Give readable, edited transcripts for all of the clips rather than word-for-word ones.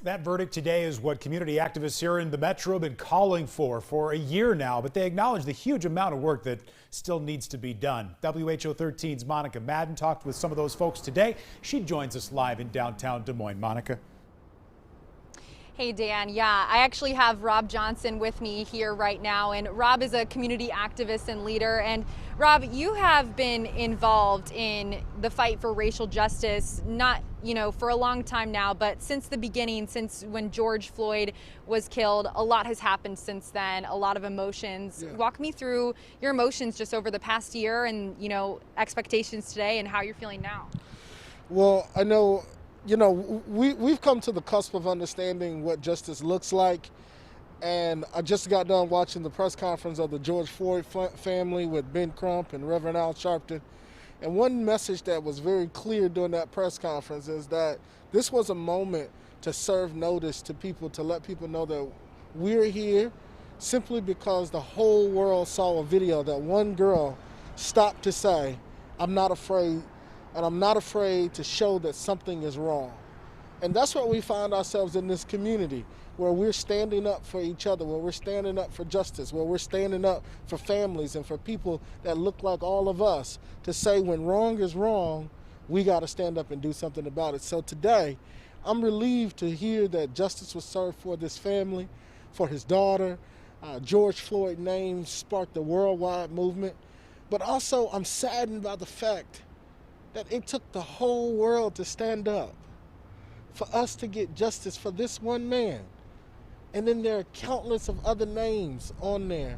That verdict today is what community activists here in the Metro have been calling for a year now, but they acknowledge the huge amount of work that still needs to be done. WHO 13's Monica Madden talked with some of those folks today. She joins us live in downtown Des Moines. Monica. Hey Dan, yeah, I actually have Rob Johnson with me here right now, and Rob is a community activist and leader. And Rob, you have been involved in the fight for racial justice, not, for a long time now, but since the beginning, since when George Floyd was killed, a lot has happened since then, a lot of emotions. Yeah. Walk me through your emotions just over the past year and, expectations today and how you're feeling now. Well, I know, we've come to the cusp of understanding what justice looks like. And I just got done watching the press conference of the George Floyd family with Ben Crump and Reverend Al Sharpton. And one message that was very clear during that press conference is that this was a moment to serve notice to people, to let people know that we're here simply because the whole world saw a video that one girl stopped to say, "I'm not afraid, and I'm not afraid to show that something is wrong." And that's what we find ourselves in this community, where we're standing up for each other, where we're standing up for justice, where we're standing up for families and for people that look like all of us, to say when wrong is wrong, we got to stand up and do something about it. So today, I'm relieved to hear that justice was served for this family, for his daughter. George Floyd's name sparked a worldwide movement. But also, I'm saddened by the fact that it took the whole world to stand up for us to get justice for this one man. And then there are countless of other names on there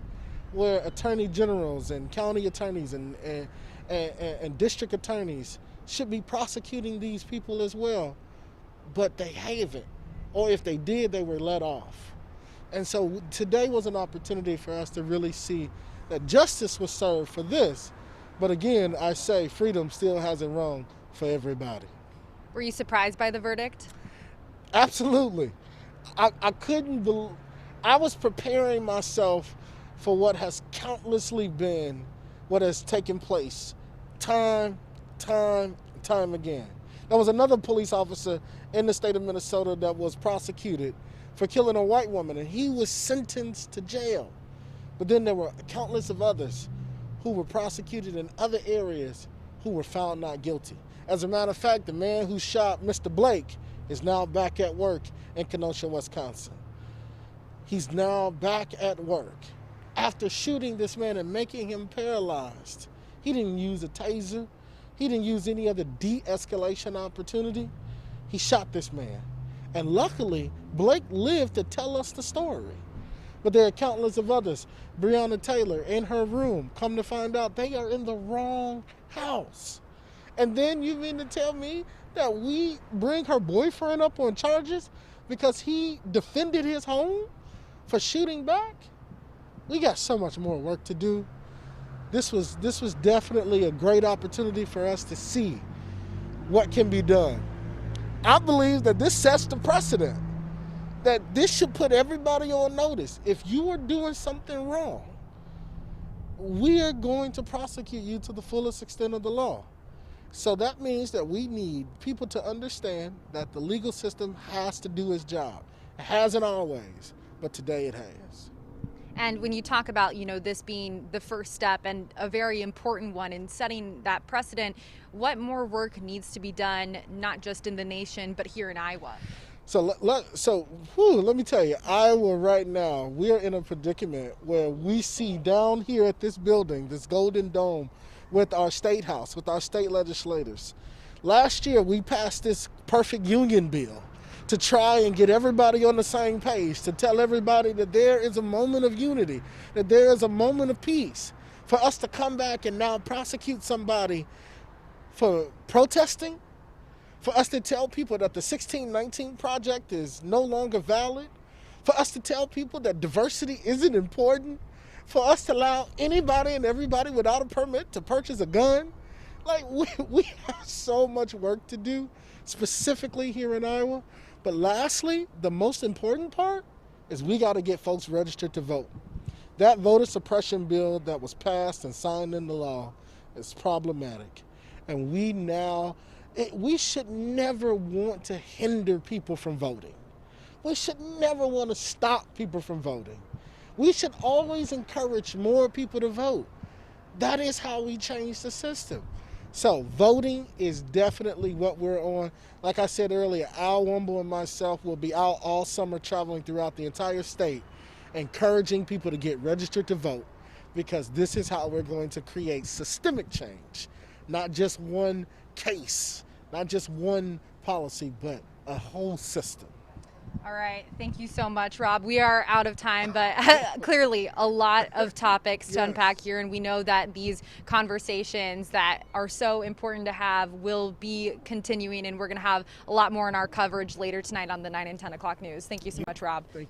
where attorney generals and county attorneys and district attorneys should be prosecuting these people as well, but they haven't. Or if they did, they were let off. And so today was an opportunity for us to really see that justice was served for this. But again, I say freedom still hasn't rung for everybody. Were you surprised by the verdict? Absolutely. I couldn't believe, I was preparing myself for what has countlessly been what has taken place time again. There was another police officer in the state of Minnesota that was prosecuted for killing a white woman, and he was sentenced to jail. But then there were countless of others who were prosecuted in other areas who were found not guilty. As a matter of fact, the man who shot Mr. Blake is now back at work in Kenosha, Wisconsin. He's now back at work after shooting this man and making him paralyzed. He didn't use a taser. He didn't use any other de-escalation opportunity. He shot this man. And luckily, Blake lived to tell us the story. But there are countless of others. Breonna Taylor in her room, come to find out they are in the wrong house. And then you mean to tell me that we bring her boyfriend up on charges because he defended his home for shooting back? We got so much more work to do. This was definitely a great opportunity for us to see what can be done. I believe that this sets the precedent, that this should put everybody on notice. If you are doing something wrong, we are going to prosecute you to the fullest extent of the law. So that means that we need people to understand that the legal system has to do its job. It hasn't always, but today it has. And when you talk about, this being the first step and a very important one in setting that precedent, what more work needs to be done, not just in the nation, but here in Iowa? So let me tell you, Iowa right now, we're in a predicament where we see down here at this building, this Golden Dome, with our state house, with our state legislators. Last year, we passed this perfect union bill to try and get everybody on the same page, to tell everybody that there is a moment of unity, that there is a moment of peace. For us to come back and now prosecute somebody for protesting, for us to tell people that the 1619 project is no longer valid, for us to tell people that diversity isn't important, for us to allow anybody and everybody without a permit to purchase a gun. Like, we have so much work to do, specifically here in Iowa. But lastly, the most important part is we got to get folks registered to vote. That voter suppression bill that was passed and signed into law is problematic. And we should never want to hinder people from voting. We should never want to stop people from voting. We should always encourage more people to vote. That is how we change the system. So voting is definitely what we're on. Like I said earlier, Al Womble and myself will be out all summer traveling throughout the entire state, encouraging people to get registered to vote, because this is how we're going to create systemic change. Not just one case, not just one policy, but a whole system. All right. Thank you so much, Rob. We are out of time, but clearly a lot of topics to unpack here. And we know that these conversations that are so important to have will be continuing. And we're going to have a lot more in our coverage later tonight on the 9 and 10 o'clock news. Thank you so much, Rob. Thank you.